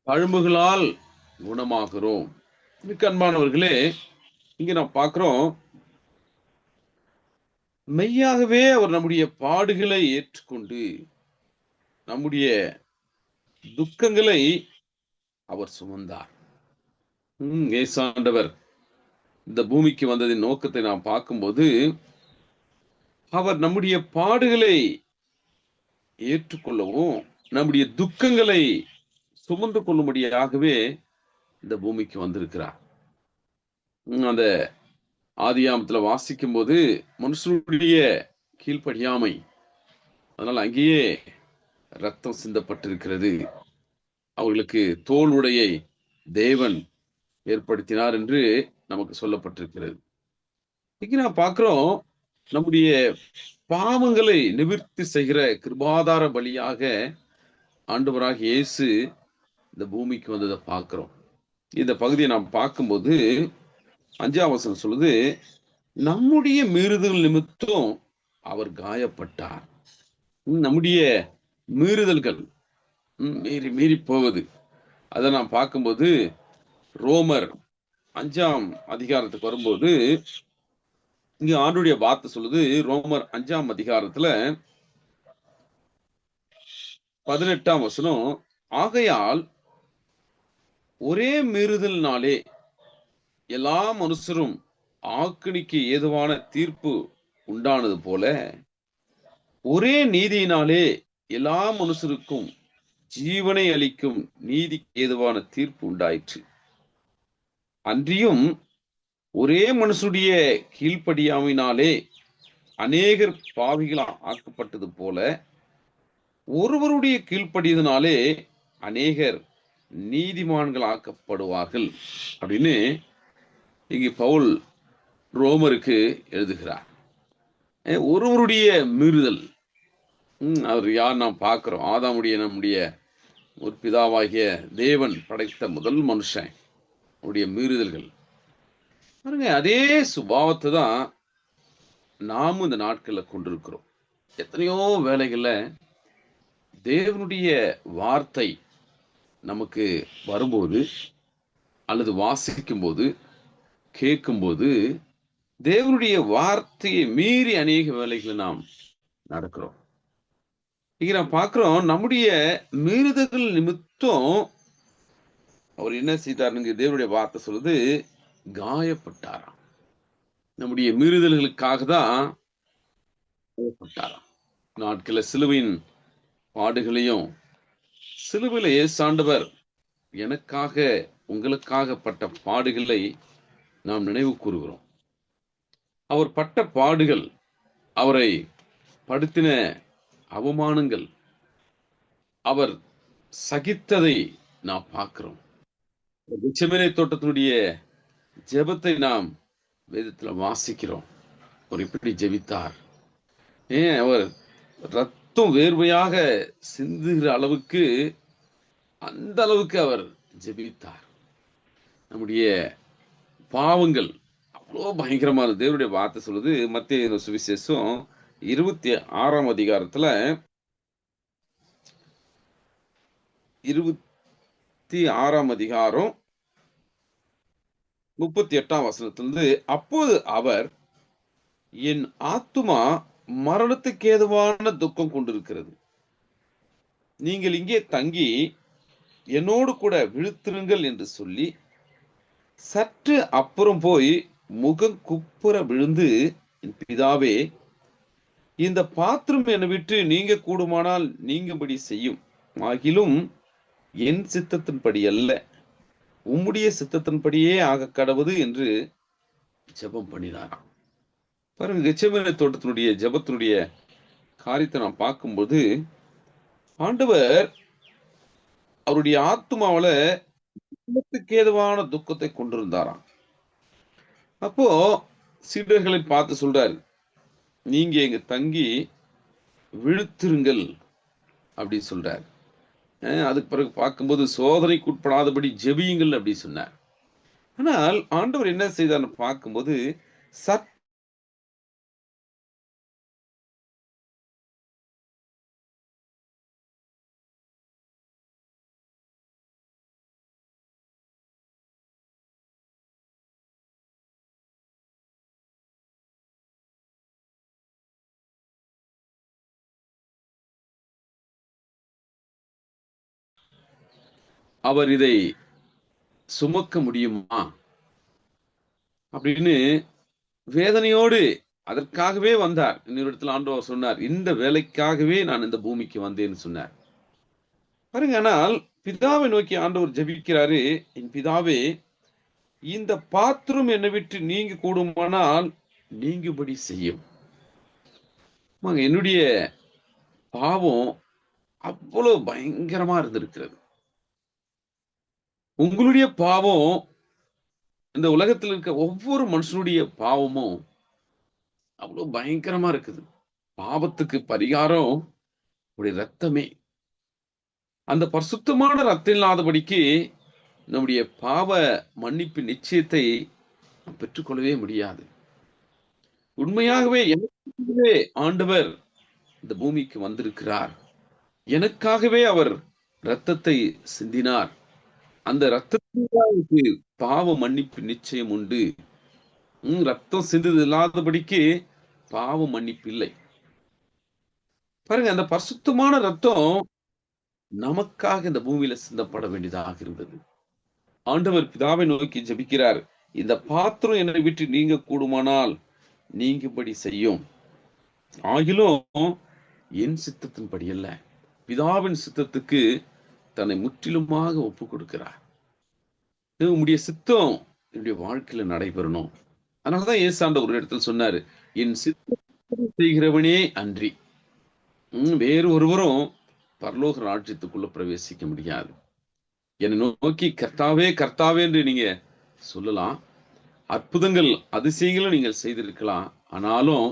தழும்புகளால் குணமாகிறோம். மிக்க அன்பானவர்களே, இங்க நாம் பார்க்கிறோம், மெய்யாகவே அவர் நம்முடைய பாடுகளை ஏற்றுக்கொண்டு, நம்முடைய துக்கங்களை அவர் சுமந்தார். இயேசாண்டவர் இந்த பூமிக்கு வந்ததின் நோக்கத்தை நாம் பார்க்கும்போது, அவர் நம்முடைய பாடுகளை ஏற்றுக்கொள்ளவும், நம்முடைய துக்கங்களை சுமந்து கொள்ளும்படியாகவே இந்த பூமிக்கு வந்திருக்கிறார். அந்த ஆதியாமத்துல வாசிக்கும்போது மனுஷனுடைய கீழ்ப்படியாமை, அதனால் அங்கேயே ரத்தம் சிந்தப்பட்டிருக்கிறது. அவர்களுக்கு தோல் உடையை தேவன் ஏற்படுத்தினார் என்று நமக்கு சொல்லப்பட்டிருக்கிறது. இன்னைக்கு நான் பார்க்கிறோம், நம்முடைய பாவங்களை நிவிர்த்தி செய்கிற கிருபாதார பலியாக ஆண்டவராக இயேசு இந்த பூமிக்கு வந்ததை பார்க்கிறோம். இந்த பகுதியை நாம் பார்க்கும்போது 5ஆம் வசனம் சொல்லுது, நம்முடைய மீறுதல் நிமித்தம் அவர் காயப்பட்டார். நம்முடைய மீறுதல்கள் மீறி மீறி போவது. அதை நாம் பார்க்கும்போது ரோமர் 5ஆம் அதிகாரத்துக்கு வரும்போது இங்க ஆண்டுடைய வார்த்தை சொல்லுது, ரோமர் 5ஆம் அதிகாரத்துல 18ஆம் வசனம், ஆகையால் ஒரே மீறுதல்னாலே எல்லா மனுஷரும் ஆக்கினிக்கு ஏதுவான தீர்ப்பு உண்டானது போல, ஒரே நீதியினாலே எல்லா மனுஷருக்கும் ஜீவனை அளிக்கும் நீதிக்கு ஏதுவான தீர்ப்பு உண்டாயிற்று. அன்றியும் ஒரே மனுஷனுடைய கீழ்ப்படியாமையினாலே அநேகர் பாவிகள் ஆக்கப்பட்டது போல, ஒருவருடைய கீழ்ப்படியதனாலே அநேகர் நீதிமான்கள் ஆக்கப்படுவார்கள் அப்படின்னு இங்கு பவுல் ரோமருக்கு எழுதுகிறார். ஒருவருடைய மீறுதல், அவர் யார் நாம் பார்க்கிறோம், ஆதாமுடைய நம்முடைய ஒரு பிதாவாகிய தேவன் படைத்த முதல் மனுஷன் அவருடைய மீறுதல்கள் பாருங்க. அதே சுபாவத்தை தான் நாமும் இந்த நாட்களில் கொண்டிருக்கிறோம். எத்தனையோ வேலைகள்ல தேவனுடைய வார்த்தை நமக்கு வரும்போது அல்லது வாசிக்கும் போது கேட்கும்போது தேவனுடைய வார்த்தையை மீறி அநேக வேலைகளை நாம் நடக்கிறோம். இங்க நாம் பார்க்கிறோம், நம்முடைய மீறுதல்கள் நிமித்தம் அவர் என்ன செய்தார்? தேவனுடைய வார்த்தை சொல்லுது, காயப்பட்டாராம். நம்முடைய மீறுதல்களுக்காக தான் காயப்பட்டாராம். நாட்கள சிலுவையின் பாடுகளையும், சிலுவையில இயேசாண்டவர் எனக்காக உங்களுக்காக பட்ட பாடுகளை நாம் நினைவு கூறுகிறோம். அவர் பட்ட பாடுகள், அவரை படுத்தின அவமானங்கள், அவர் சகித்ததை நாம் பார்க்கிறோம். கெத்செமனே தோட்டத்தினுடைய ஜெபத்தை நாம் வேதத்துல வாசிக்கிறோம். அவர் எப்படி ஜெபித்தார், அவர் ரத்தம் வேர்வையாக சிந்துகிற அளவுக்கு, அந்த அளவுக்கு அவர் ஜெபித்தார். நம்முடைய பாவங்கள் அவ்வளோ பயங்கரமான தேவனுடைய வார்த்தை சொல்லுது. மத்தேயு சுவிசேஷம் 26ஆம் அதிகாரத்துல 26ஆம் அதிகாரம் 38ஆம் வசனத்திலிருந்து, அப்போது அவர், என் ஆத்துமா மரணத்துக்கு ஏதுவான துக்கம் கொண்டிருக்கிறது, நீங்கள் இங்கே தங்கி என்னோடு கூட விழுத்திருங்கள் என்று சொல்லி சற்று அப்புறம் போய் முகம் குப்புற விழுந்து, என் பிதாவே, இந்த பாத்திரம் என்னை விட்டு நீங்க கூடுமானால் நீங்கும்படி செய்யும், ஆகிலும் என் சித்தத்தின்படி அல்ல உம்முடைய சித்தத்தின்படியே ஆக கடவுது என்று ஜெபம் பண்ணினாராம். பாருங்க, கெத்செமனே தோட்டத்தினுடைய ஜெபத்தினுடைய காரியத்தை நாம் பார்க்கும்போது ஆண்டவர் அவருடைய ஆத்மாவில ஏதுவான துக்கத்தை கொண்டிருந்தாராம். அப்போ சீடர்களை பார்த்து சொல்றாரு, நீங்க இங்க தங்கி விழுத்திருங்கள் அப்படின்னு சொல்றாரு. அதுக்கு பிறகு பார்க்கும்போது சோதனைக்கு உட்படாதபடி ஜெபியுங்கள் அப்படி சொன்னார். ஆனால் ஆண்டவர் என்ன செய்தார்னு பார்க்கும்போது சற்று அவர் இதை சுமக்க முடியுமா அப்படின்னு வேதனையோடு அதற்காகவே வந்தார். இன்னொரு இடத்துல ஆண்டவர் சொன்னார், இந்த வேலைக்காகவே நான் இந்த பூமிக்கு வந்தேன்னு சொன்னார். பாருங்க, ஆனால் பிதாவை நோக்கி ஆண்டவர் ஜெபிக்கிறாரு, என் பிதாவே, இந்த பாத்திரம் என்னை விட்டு நீங்க கூடுமானால் நீங்கும்படி செய்யும். என்னுடைய பாவம் அவ்வளவு பயங்கரமா இருந்திருக்கிறது. உங்களுடைய பாவம், இந்த உலகத்தில் இருக்க ஒவ்வொரு மனுஷனுடைய பாவமும் அவ்வளவு பயங்கரமா இருக்குது. பாவத்துக்கு பரிகாரம் உடைய ரத்தமே. அந்த பரிசுத்தமான ரத்தம் இல்லாதபடிக்கு நம்முடைய பாவ மன்னிப்பு நிச்சயத்தை பெற்றுக்கொள்ளவே முடியாது. உண்மையாகவே எனக்காகவே ஆண்டவர் இந்த பூமிக்கு வந்திருக்கிறார். எனக்காகவே அவர் ரத்தத்தை சிந்தினார். அந்த ரத்தத்திற்கு பாவ மன்னிப்பு நிச்சயம் உண்டு. ரத்தம் சிந்தது இல்லாதபடிக்கு பாவ மன்னிப்பு இல்லை. பாருங்க, அந்த பரிசுத்தமான ரத்தம் நமக்காக இந்த பூமியில சிந்தப்பட வேண்டியதாக இருந்தது. ஆண்டவர் பிதாவை நோக்கி ஜெபிக்கிறார், இந்த பாத்திரம் என்னை விட்டு நீங்க கூடுமானால் நீங்கும்படி செய்யும். ஆகிலும் என் சித்தத்தின்படி அல்ல, பிதாவின் சித்தத்துக்கு தன்னை முற்றிலுமாக ஒப்பு கொடுக்கிறார். உம்முடைய சித்தம் என்னுடைய வாழ்க்கையில நடைபெறணும். அதனாலதான் ஏசாண்ட ஒரு இடத்துல சொன்னாரு, என் சித்தத்தை செய்கிறவனே அன்றி வேறு ஒருவரும் பரலோக ராஜ்யத்துக்குள்ள பிரவேசிக்க முடியாது. என்னை நோக்கி கர்த்தாவே கர்த்தாவே என்று நீங்க சொல்லலாம், அற்புதங்கள் அதிசயங்களும் நீங்கள் செய்திருக்கலாம், ஆனாலும்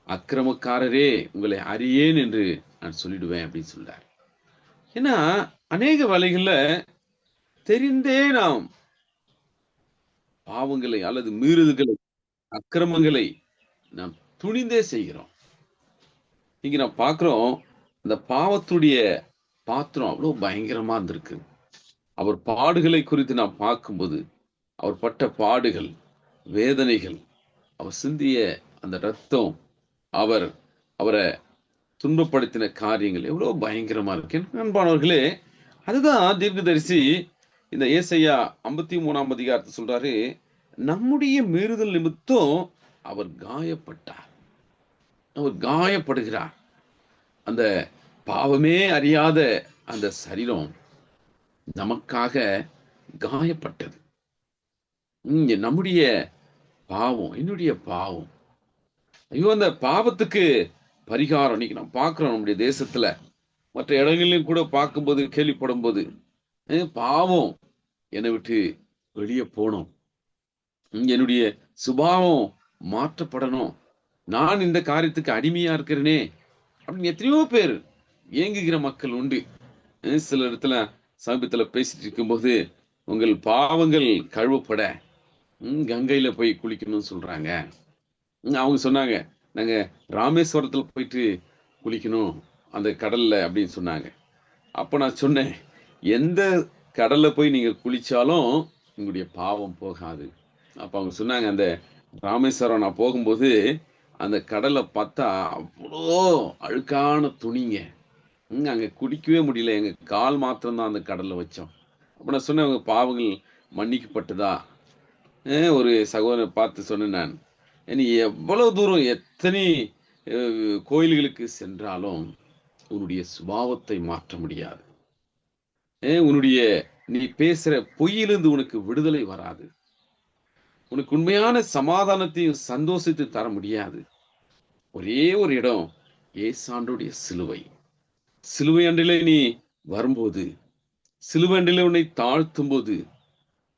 அக்கிரமக்காரரே உங்களை அறியேன் என்று நான் சொல்லிடுவேன் அப்படின்னு சொல்றார். ஏன்னா அநேக வேளைகள்ல தெரிந்தே நாம் பாவங்களை அல்லது மீறுதல்களை, அக்கிரமங்களை நாம் துணிந்தே செய்கிறோம். இங்க நான் பார்க்கிறோம், இந்த பாவத்துடைய பாத்திரம் அவ்வளவு பயங்கரமா இருந்திருக்கு. அவர் பாடுகளை குறித்து நாம் பார்க்கும்போது, அவர் பட்ட பாடுகள், வேதனைகள், அவர் சிந்திய அந்த ரத்தம், அவரை துன்பப்படுத்தின காரியங்கள் எவ்வளவு பயங்கரமா இருக்கு. அன்பானவர்களே, அதுதான் தீர்க்கதரிசி இந்த ஏசாயா 53ஆம் அதிகாரத்தை சொல்றாரு, நம்முடைய மீறுதல் நிமித்தம் அவர் காயப்பட்டார், அவர் காயப்படுகிறார். அந்த பாவமே அறியாத அந்த சரீரம் நமக்காக காயப்பட்டது. நம்முடைய பாவம், என்னுடைய பாவம். ஐயோ, அந்த பாவத்துக்கு பரிகாரம் இன்னைக்கு நாம் பார்க்கிறோம் நம்முடைய தேசத்துல, மற்ற இடங்களிலும் கூட பார்க்கும்போது, கேள்விப்படும் போது, பாவம் என்னை விட்டு வெளியே போகணும், என்னுடைய சுபாவம் மாற்றப்படணும், நான் இந்த காரியத்துக்கு அடிமையா இருக்கிறேனே அப்படின்னு எத்தனையோ பேர் ஏங்குகிற மக்கள் உண்டு. சில இடத்துல சமீபத்துல பேசிட்டு இருக்கும்போது, உங்கள் பாவங்கள் கழுவப்பட கங்கையில போய் குளிக்கணும்னு சொல்றாங்க. அவங்க சொன்னாங்க, நாங்க ராமேஸ்வரத்துல போயிட்டு குளிக்கணும் அந்த கடல்ல அப்படின்னு சொன்னாங்க. அப்ப நான் சொன்னேன், எந்த கடல்ல போய் நீங்க குளிச்சாலும் உங்களுடைய பாவம் போகாது. அப்ப அவங்க சொன்னாங்க, அந்த ராமேஸ்வரம் நான் போகும்போது அந்த கடலை பார்த்தா அவ்வளோ அழுக்கான துணிங்க, அங்க குடிக்கவே முடியல, எங்க கால் மாத்திரம்தான் அந்த கடல்ல வச்சோம். அப்ப நான் சொன்னேன், உங்க பாவங்கள் மன்னிக்கப்பட்டதா? ஒரு சகோதரனை பார்த்து சொன்னேன், நான் நீ எவ்வளவு தூரம் எத்தனை கோயில்களுக்கு சென்றாலும் உன்னுடைய சுபாவத்தை மாற்ற முடியாது. நீ பேசுற பொய்யிலிருந்து உனக்கு விடுதலை வராது. உனக்கு உண்மையான சமாதானத்தையும் சந்தோஷத்தையும் தர முடியாது. ஒரே ஒரு இடம், ஏசாண்டுடைய சிலுவை. சிலுவை அன்றிலே நீ வரும்போது, சிலுவை அன்றிலே உன்னை தாழ்த்தும் போது,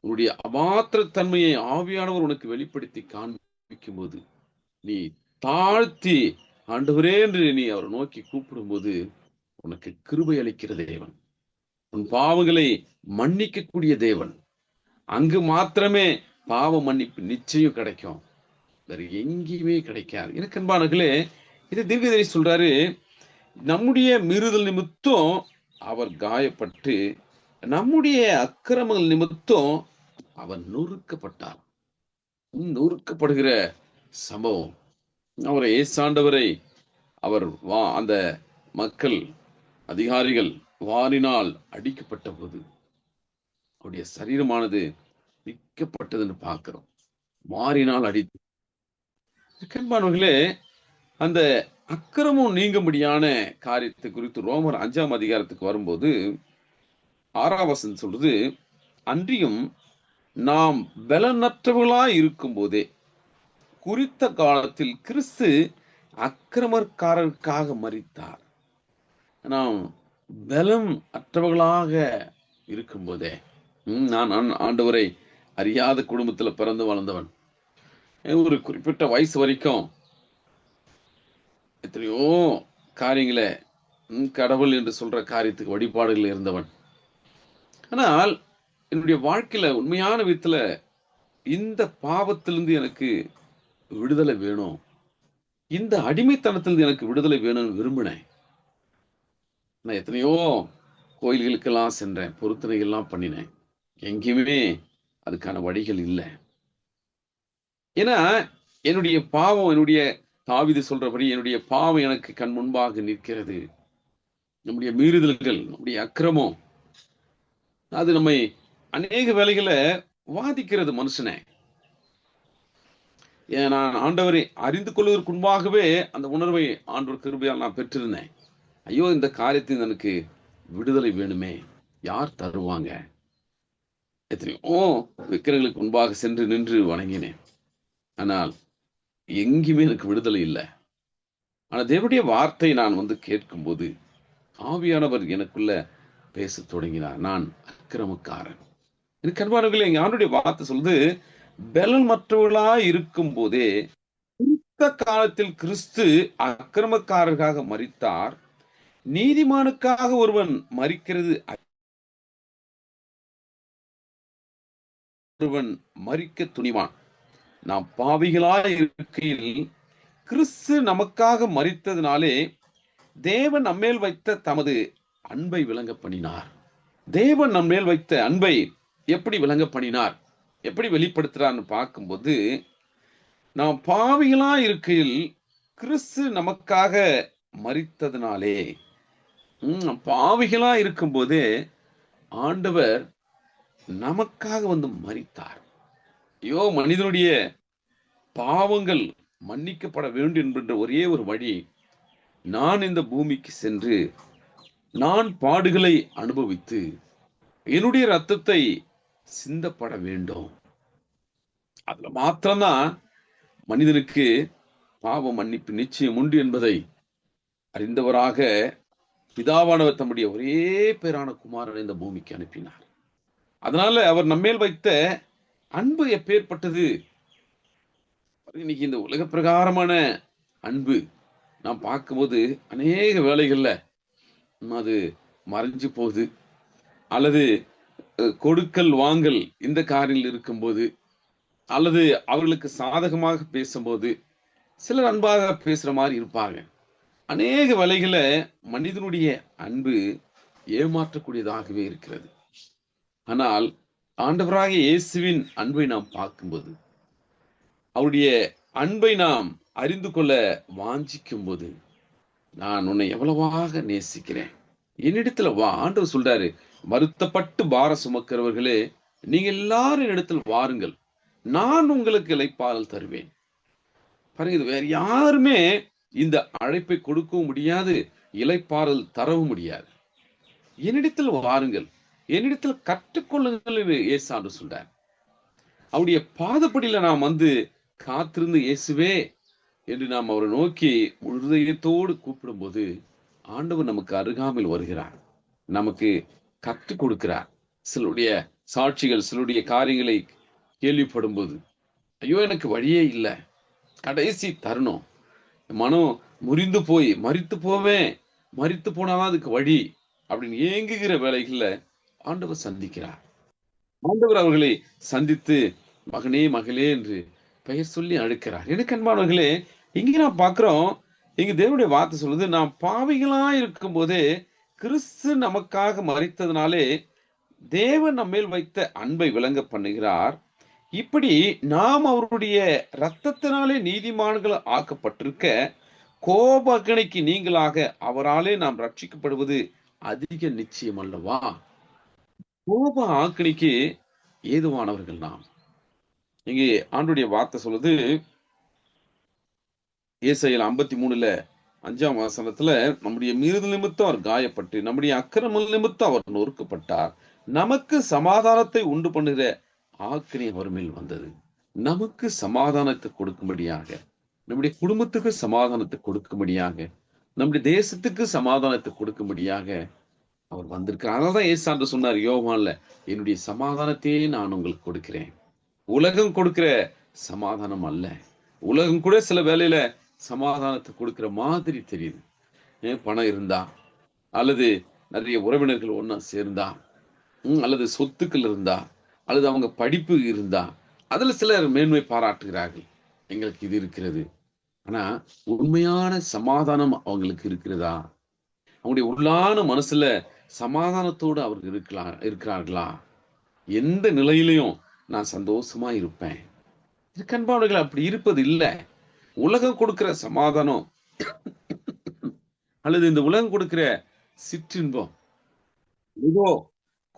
உன்னுடைய அபாத்திர தன்மையை ஆவியானவர் உனக்கு வெளிப்படுத்தி காண்பிக்கும் போது, நீ தாழ்த்தி ஆண்டவரே என்று நீ அவரை நோக்கி கூப்பிடும் போது, உனக்கு கிருபை அளிக்கிற தேவன், உன் பாவங்களை மன்னிக்கக்கூடிய தேவன். அங்கு மாத்திரமே பாவ மன்னிப்பு நிச்சயம் கிடைக்கும், வேற எங்கேயுமே கிடைக்காது. எனக்கு அன்பானவர்களே, இது தீர்க்கதரிசி சொல்றாரு, நம்முடைய மீறுதல் நிமித்தம் அவர் காயப்பட்டு, நம்முடைய அக்கிரமங்கள் நிமித்தம் அவர் நொறுக்கப்பட்டார். நொறுக்கப்படுகிற சம்பவம். அவரை ஏசாண்டவரை அவர் அந்த மக்கள் அதிகாரிகள் வாரினால் அடிக்கப்பட்ட போது, அவருடைய சரீரமானது விற்கப்பட்டதுன்னு பார்க்கிறோம். மாறினால் அடித்து. அன்பானவர்களே, அந்த அக்கிரமம் நீங்கும்படியான காரியத்தை குறித்து ரோமர் 5ஆம் அதிகாரத்துக்கு வரும்போது 6ஆம் வசனம் சொல்றது, அன்றியும் நாம் பலனற்றவர்களாய் இருக்கும் போதே குறித்த காலத்தில் கிறிஸ்து அக்கிரமக்காரருக்காக மரித்தார். நாம் பலம் அற்றவர்களாக இருக்கும் போதே, நான் ஆண்டவரை அறியாத குடும்பத்தில் பிறந்து வளர்ந்தவன். ஒரு குறிப்பிட்ட வயசு வரைக்கும் எத்தனையோ காரியங்களை கடவுள் என்று சொல்ற காரியத்துக்கு வழிபாடுகள் இருந்தவன். ஆனால் என்னுடைய வாழ்க்கையில உண்மையான விதத்துல இந்த பாவத்திலிருந்து எனக்கு விடுதலை வேணும், இந்த அடிமைத்தனத்திலிருந்து எனக்கு விடுதலை வேணும்னு விரும்பினேன். நான் எத்தனையோ கோயில்களுக்கெல்லாம் சென்றேன், பொருத்தனைகள்லாம் பண்ணினேன். எங்கேயுமே அதுக்கான வழிகள் இல்லை. ஏன்னா என்னுடைய பாவம், என்னுடைய தாவீது சொல்றபடி என்னுடைய பாவம் எனக்கு கண் முன்பாக நிற்கிறது. நம்முடைய மீறுதல்கள், நம்முடைய அக்கிரமம், அது நம்மை அநேக வேளைகளை வாதிக்கிறது மனுஷனை. ஏன் நான் ஆண்டவரை அறிந்து கொள்வதற்கு முன்பாகவே அந்த உணர்வை ஆண்டவர் கிருபையால் நான் பெற்றிருந்தேன். ஐயோ, இந்த காரியத்தில் எனக்கு விடுதலை வேணுமே, யார் தருவாங்க? எத்தனையோ விக்கிரங்களுக்கு முன்பாக சென்று நின்று வணங்கினேன். ஆனால் எங்கேயுமே எனக்கு விடுதலை இல்லை. ஆனா தேவனுடைய வார்த்தை நான் கேட்கும்போது ஆவியானவர் எனக்குள்ள பேச தொடங்கினார். நான் அக்கிரமக்காரன். எனக்கு அன்பானவர்களே, எங்க ஆண்டுடைய வார்த்தை சொல்லுது, பலன் மற்றவர்களாய் இருக்கும் போதே குறித்த காலத்தில் கிறிஸ்து அக்கிரமக்காரருக்காக மரித்தார். நீதிமானுக்காக ஒருவன் மரிக்கிறது, ஒருவன் மரிக்க துணிவான். நாம் பாவிகளாய் இருக்கையில் கிறிஸ்து நமக்காக மரித்ததினாலே தேவன் நம்மேல் வைத்த தமது அன்பை விளங்க பண்ணினார். தேவன் நம்மேல் வைத்த அன்பை எப்படி விளங்க பண்ணினார், எப்படி வெளிப்படுத்துறான்னு பார்க்கும்போது, நாம் பாவிகளா இருக்கையில் கிறிஸ்து நமக்காக மரித்ததினாலே, பாவிகளா இருக்கும்போதே ஆண்டவர் நமக்காக மரித்தார். ஐயோ, மனிதனுடைய பாவங்கள் மன்னிக்கப்பட வேண்டும் என்கின்ற ஒரே ஒரு வழி, நான் இந்த பூமிக்கு சென்று நான் பாடுகளை அனுபவித்து என்னுடைய ரத்தத்தை சிந்தப்பட வேண்டும். அதுல மாத்திரம்தான் மனிதனுக்கு பாவ மன்னிப்பு நிச்சயம் உண்டு என்பதை அறிந்தவராக பிதாவானவர் தம்முடைய ஒரே பேரான குமாரனை இந்த பூமிக்கு அனுப்பினார். அதனால அவர் நம்மேல் வைத்த அன்பு எப்பேற்பட்டது. இன்னைக்கு இந்த உலக பிரகாரமான அன்பு நாம் பார்க்கும்போது அநேக வேளைகள்ல அது மறைஞ்சு போகுது, அல்லது கொடுக்கல் வாங்கல் இந்த காரியங்கள் இருக்கும்போது, அல்லது அவர்களுக்கு சாதகமாக பேசும்போது சிலர் அன்பாக பேசுற மாதிரி இருப்பாங்க. அநேக வேளைகளை மனிதனுடைய அன்பு ஏமாற்றக்கூடியதாகவே இருக்கிறது. ஆனால் ஆண்டவராகிய இயேசுவின் அன்பை நாம் பார்க்கும்போது, அவருடைய அன்பை நாம் அறிந்து கொள்ள வாஞ்சிக்கும் போது, நான் உன்னை எவ்வளவாக நேசிக்கிறேன், என்னிடத்துல வா. ஆண்டவர் சொல்றாரு, வருத்தப்பட்டு பாரம் சுமக்கிறவர்களே, நீங்க எல்லாரும் என்னிடத்தில் வாருங்கள், நான் உங்களுக்கு இளைப்பாறுதல் தருவேன். பாருங்க, இது வேற யாருமே இந்த அழைப்பை கொடுக்கவும் முடியாது, இளைப்பாறுதல் தரவும் முடியாது. என்னிடத்தில் வாருங்கள், என்னிடத்தில் கற்றுக்கொள்ளுங்கள் என்று இயேசு ஆண்டு சொல்றார். அவருடைய பாதப்படியில நாம் காத்திருந்து இயேசுவே என்று நாம் அவரை நோக்கி முழுதயத்தோடு கூப்பிடும்போது ஆண்டவர் நமக்கு அருகாமையில் வருகிறார், நமக்கு கற்றுக் கொடுக்கிறார். சிலருடைய சாட்சிகள், சிலருடைய காரியங்களை கேள்விப்படும் போது, ஐயோ எனக்கு வழியே இல்லை, கடைசி தருணம், மனம் முறிந்து போய் மரித்து போவேன், மரித்து போனாதான் அதுக்கு வழி அப்படின்னு ஏங்குகிற வேலைகள்ல ஆண்டவர் சந்திக்கிறார். ஆண்டவர் அவர்களை சந்தித்து மகனே மகளே என்று பெயர் சொல்லி அழைக்கிறார். எனக்கு அன்பானவர்களே, இங்க நான் பார்க்கிறோம், இங்க தேவனுடைய வார்த்தை சொல்லுது, நாம் பாவிகளா இருக்கும் போதே கிறிஸ்து நமக்காக மரித்ததினாலே தேவன் நம்மேல் வைத்த அன்பை விளங்க பண்ணுகிறார். இப்படி நாம் அவருடைய இரத்தத்தினாலே நீதிமான்கள் ஆக்கப்பட்டிருக்க, கோபகணைக்கு நீங்களாக அவராலே நாம் ரட்சிக்கப்படுவது அதிக நிச்சயம் அல்லவா? கோப ஆக்கினைக்கு ஏதுவானவர்கள் நாம். இங்கே ஆண்டுடைய வார்த்தை சொல்லுது, ஏசாயால 53ல 5ஆம் வசனத்துல, நம்முடைய மீறுதல் நிமித்தம் அவர் காயப்பட்டு, நம்முடைய அக்கிரமம் நிமித்தம் அவர் நொறுக்கப்பட்டார். நமக்கு சமாதானத்தை உண்டு பண்ணுகிற ஆக்கினை அவர் மேல் வந்தது. நமக்கு சமாதானத்தை கொடுக்கும்படியாக, நம்முடைய குடும்பத்துக்கு சமாதானத்தை கொடுக்கும்படியாக, நம்முடைய தேசத்துக்கு சமாதானத்தை கொடுக்கும்படியாக அவர் வந்திருக்கிறார். அதனாலதான் ஏசாண்டு சொன்னார் யோவான்ல, என்னுடைய சமாதானத்தையே நான் உங்களுக்கு கொடுக்கிறேன். உலகம் கொடுக்கிற சமாதானம் அல்ல. உலகம் கூட சில வேளையில சமாதானத்தை கொடுக்கிற மாதிரி தெரியுது. பணம் இருந்தா, அல்லது நிறைய உறவினர்கள் ஒண்ணா சேர்ந்தா, அல்லது சொத்துக்கள் இருந்தா, அல்லது அவங்க படிப்பு இருந்தா, அதுல சிலர் மேன்மை பாராட்டுகிறார்கள், எங்களுக்கு இது இருக்கிறது. ஆனா உண்மையான சமாதானம் அவங்களுக்கு இருக்கிறதா? அவங்களுடைய உள்ளான மனசுல சமாதானத்தோடு அவர்கள் இருக்கிறார்களா? எந்த நிலையிலையும் நான் சந்தோஷமா இருப்பேன். கண்பாடுகள் அப்படி இருப்பது இல்லை. உலகம் கொடுக்கிற சமாதானம் அல்லது இந்த உலகம் கொடுக்கிற சிற்றின்பம் ஏதோ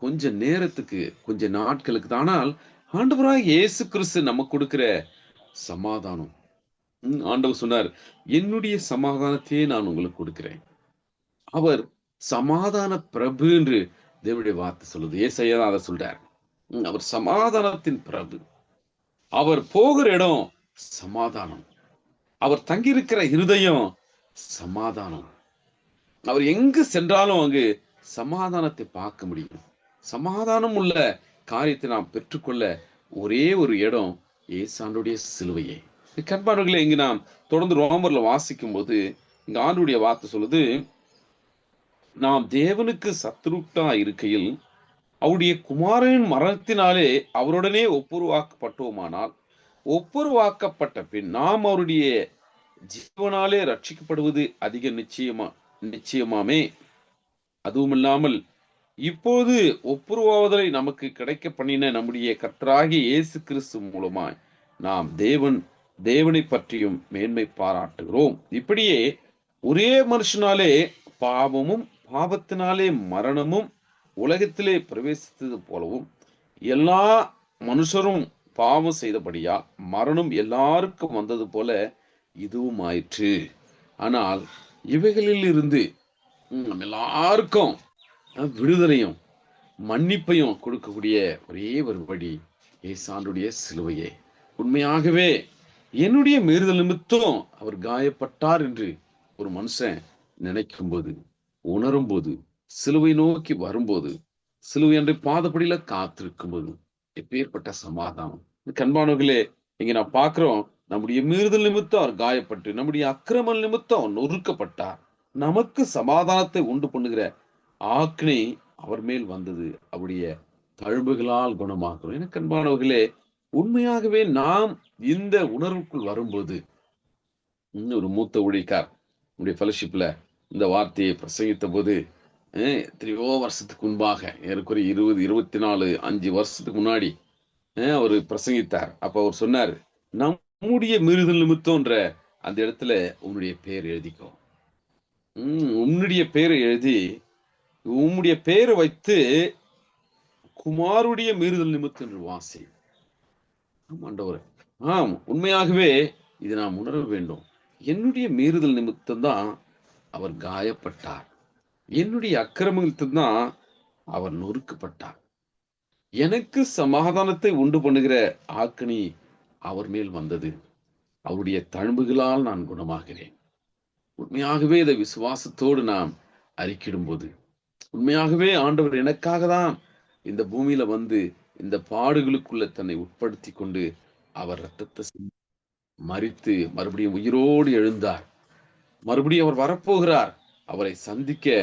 கொஞ்ச நேரத்துக்கு, கொஞ்ச நாட்களுக்கு தான். ஆனால் ஆண்டவராய் இயேசு கிறிஸ்து நமக்கு கொடுக்கிற சமாதானம், ஆண்டவர் சொன்னார், என்னுடைய சமாதானத்தையே நான் உங்களுக்கு கொடுக்கிறேன். அவர் சமாதான பிரபு என்று தேவனுடைய வார்த்தை சொல்லுது. ஏசாயா அதை சொல்றார். அவர் சமாதானத்தின் பிரபு. அவர் போகிற இடம் சமாதானம். அவர் தங்கியிருக்கிற இருதயம் சமாதானம். அவர் எங்கு சென்றாலும் அங்கு சமாதானத்தை பார்க்க முடியும். சமாதானம் உள்ள காரியத்தை நாம் பெற்றுக்கொள்ள ஒரே ஒரு இடம் ஏசாண்டுடைய சிலுவையே. கண்பாடுகளை இங்கு நாம் தொடர்ந்து ரோமர்ல வாசிக்கும் போது இங்க ஆண்டுடைய வார்த்தை சொல்லுது, நாம் தேவனுக்கு சத்துருட்டா இருக்கையில் அவருடைய குமாரனின் மரணத்தினாலே அவருடனே ஒப்புருவாக்கப்பட்டோமானால், ஒப்புருவாக்கப்பட்ட பின் நாம் அவருடைய ஜீவனாலே ரட்சிக்கப்படுவது அதிக நிச்சயமாமே. அதுவும் இல்லாமல் இப்போது ஒப்புருவாவதை நமக்கு கிடைக்க பண்ணின நம்முடைய கர்த்தராகிய இயேசு கிறிஸ்து மூலமாய் நாம் தேவனை பற்றியும் மேன்மை பாராட்டுகிறோம். இப்படியே ஒரே மனுஷனாலே பாவமும் பாவத்தினாலே மரணமும் உலகத்திலே பிரவேசித்தது போலவும், எல்லா மனுஷரும் பாவம் செய்தபடியா மரணம் எல்லாருக்கும் வந்தது போல இதுவும் ஆயிற்று. ஆனால் இவைகளில் இருந்து நம்ம எல்லாருக்கும் விடுதலையும் மன்னிப்பையும் கொடுக்கக்கூடிய ஒரே ஒரு வழி ஏசாண்டுடைய சிலுவையே. உண்மையாகவே என்னுடைய மீறுதல் நிமித்தம் அவர் காயப்பட்டார் என்று ஒரு மனுஷன் நினைக்கும் போது, உணரும் போது, சிலுவை நோக்கி வரும்போது, சிலுவை அன்றை பாதப்படியில காத்திருக்கும் போது எப்பேற்பட்ட சமாதானம். கண்பானவர்களே, இங்க நான் பார்க்கிறோம், நம்முடைய மீறுதல் நிமித்தம் அவர் காயப்பட்டு, நம்முடைய அக்கிரமல் நிமித்தம் அவர் நொறுக்கப்பட்டார். நமக்கு சமாதானத்தை உண்டு பண்ணுகிற ஆக்கினை அவர் மேல் வந்தது. அவருடைய தழும்புகளால் குணமாகிறோம். எனக்கு அன்பானவர்களே, உண்மையாகவே நாம் இந்த உணர்வுக்குள் வரும்போது, ஒரு மூத்த ஊழியக்கார் நம்முடைய ஃபெலோஷிப்ல இந்த வார்த்தையை பிரசங்கித்த போது, எத்தனையோ வருஷத்துக்கு முன்பாக, ஏறக்குறைய 24-5 வருஷத்துக்கு முன்னாடி அவர் பிரசங்கித்தார். அப்ப அவர் சொன்னார், நம்முடைய மீறுதல் நிமித்தம்ன்ற அந்த இடத்துல உன்னுடைய பேர் எழுதிக்கோ. உன்னுடைய பேரை எழுதி, உம்முடைய பேரை வைத்து குமாருடைய மீறுதல் நிமித்தம் என்று வாசி. ஆண்டவரே, உண்மையாகவே இதை நாம் உணர வேண்டும். என்னுடைய மீறுதல் நிமித்தம் தான் அவர் காயப்பட்டார். என்னுடைய அக்கிரமத்தில் தான் அவர் நொறுக்கப்பட்டார். எனக்கு சமாதானத்தை உண்டு பண்ணுகிற ஆக்கினி அவர் மேல் வந்தது. அவருடைய தழும்புகளால் நான் குணமாகிறேன். உண்மையாகவே இதை விசுவாசத்தோடு நாம் அறிக்கிடும் போது, உண்மையாகவே ஆண்டவர் எனக்காக தான் இந்த பூமியில வந்து இந்த பாடுகளுக்குள்ள தன்னை உட்படுத்தி கொண்டு அவர் ரத்தத்தை மரித்து மறுபடியும் உயிரோடு எழுந்தார். மறுபடியும் அவர் வரப்போகிறார். அவரை சந்திக்க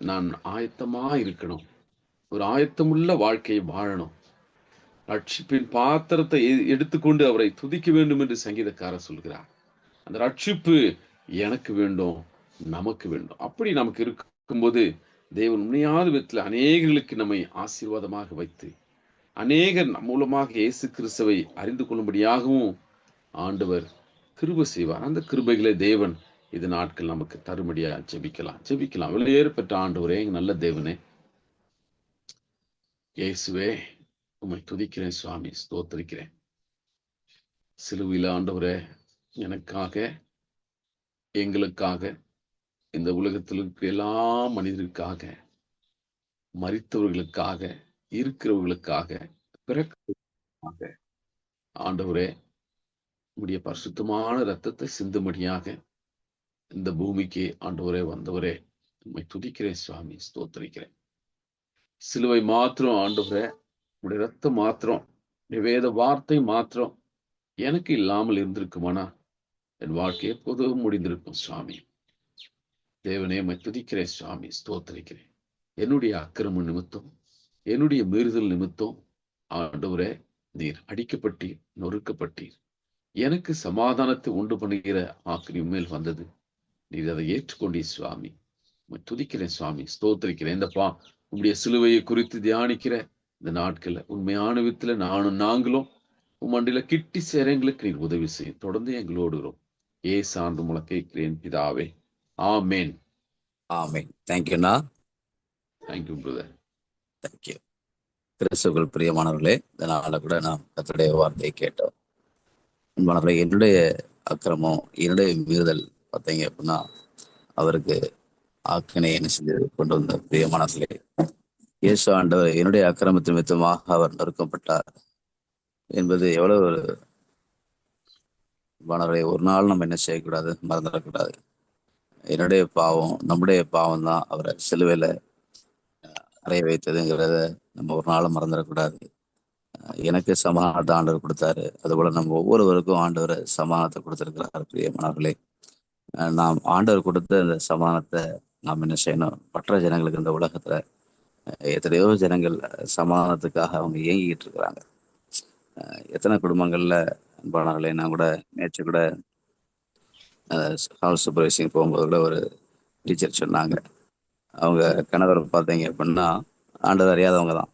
நான் ஆயத்தமா இருக்கணும். ஒரு ஆயத்தமுள்ள வாழ்க்கையை வாழணும். ரட்சிப்பின் பாத்திரத்தை எடுத்துக்கொண்டு அவரை துதிக்க வேண்டும் என்று சங்கீதக்காரர் சொல்கிறார். அந்த ரட்சிப்பு எனக்கு வேண்டும், நமக்கு வேண்டும். அப்படி நமக்கு இருக்கும்போது தேவன் உண்மையான விதத்தில் அநேகர்களுக்கு நம்மை ஆசீர்வாதமாக வைத்து, அநேகர் மூலமாக இயேசு கிறிஸ்துவை அறிந்து கொள்ளும்படியாகவும் ஆண்டவர் கிருபை செய்வார். அந்த கிருபைகளை தேவன் இது நாட்கள் நமக்கு தரும்படியாக ஜெபிக்கலாம். வெளியேற பெற்ற ஆண்டவரே, நல்ல தேவனே, இயேசுவே, உம்மை துதிக்கிறேன் சுவாமி, ஸ்தோத்திரிக்கிறேன். சிலுவையில் ஆண்டவரே, எனக்காக, எங்களுக்காக, இந்த உலகத்தில் இருக்கிற எல்லா மனிதருக்காக, மரித்தவர்களுக்காக, இருக்கிறவர்களுக்காக, பிறக்காக, ஆண்டவரே, உம்முடைய பரிசுத்தமான இரத்தத்தை சிந்தும்படியாக இந்த பூமிக்கு ஆண்டவரே வந்தவரே, உம்மை துதிக்கிறேன் சுவாமி, ஸ்தோத்திரிக்கிறேன். சிலுவை மாத்திரம் ஆண்டவரே, உடைய ரத்தம் மாத்திரம், உடைய வேத வார்த்தை மாத்திரம் எனக்கு இல்லாமல் இருந்திருக்குமானா என் வாழ்க்கை எப்போதும் முடிந்திருக்கும் சுவாமி. தேவனே, உம்மை துதிக்கிறேன் சுவாமி, ஸ்தோத்திரிக்கிறேன். என்னுடைய அக்கிரம நிமித்தம், என்னுடைய மீறுதல் நிமித்தம் ஆண்டவரே, நீர் அடிக்கப்பட்டீர், நொறுக்கப்பட்டீர். எனக்கு சமாதானத்தை உண்டு பண்ணுகிற ஆக்கினி மேல் வந்தது. நீர் அதை ஏற்றுக்கொண்டீர் சுவாமி. உம்மை துதிக்கிறேன் சுவாமி, ஸ்தோத்திரிக்கிறேன். இந்தப்பா உம்முடைய சிலுவையை குறித்து தியானிக்கிற இந்த நாட்கள்ல உண்மையான விதத்துல நாங்களும் உம்மண்டில கிட்டி சேர எங்களுக்கு நீர் உதவி செய்யும். தொடர்ந்து எங்களோடு சான்று மூலம் கேட்கிறேன் பிதாவே, ஆமேன். ஆமேன். தேங்க்யூண்ணா. Thank you brother. தேங்க்யூ. கிறிஸ்துவுக்குள் பிரியமானவர்களே, இதனால கூட நாம் கர்த்தருடைய வார்த்தையை கேட்டோம். அன்பானவர்களே, என்னுடைய அக்கிரமம், என்னுடைய மீறுதல் பார்த்தீங்க அப்படின்னா அவருக்கு ஆக்கினை என்ன செஞ்சது கொண்டு வந்த பிரியமானவர்களே, இயேசு ஆண்டவர் என்னுடைய அக்கிரமத்தின் நிமித்தமாக அவர் நொறுக்கப்பட்டார் என்பது எவ்வளவு ஒரு அன்பானவர்களே, ஒரு நாள் நம்ம என்ன செய்யக்கூடாது, மறந்துடக்கூடாது. என்னுடைய பாவம், நம்முடைய பாவம் தான் அவரை சிலுவையில அறைய வைத்ததுங்கிறத நம்ம ஒரு நாளும் மறந்துடக்கூடாது. எனக்கு சமாதானத்தை ஆண்டவர் கொடுத்தாரு, அதுபோல நம்ம ஒவ்வொருவருக்கும் ஆண்டவர் சமாதானத்தை கொடுத்திருக்கிறார். பிரியமானவர்களே, நாம் ஆண்டவர் கொடுத்த இந்த சமாதானத்தை நாம் என்ன செய்யணும்? மற்ற ஜனங்களுக்கு, இந்த உலகத்துல எத்தனையோ ஜனங்கள் சமாதானத்துக்காக அவங்க இயங்கிக்கிட்டு இருக்கிறாங்க. எத்தனை குடும்பங்கள்ல அன்பானவர்களே, நான் கூட நேற்று கூட ஹவுஸ் சூப்பர்வைசிங் போகும்போது கூட ஒரு டீச்சர் சொன்னாங்க, அவங்க கணவர் பார்த்தீங்க அப்படின்னா ஆண்டவர் அறியாதவங்க தான்.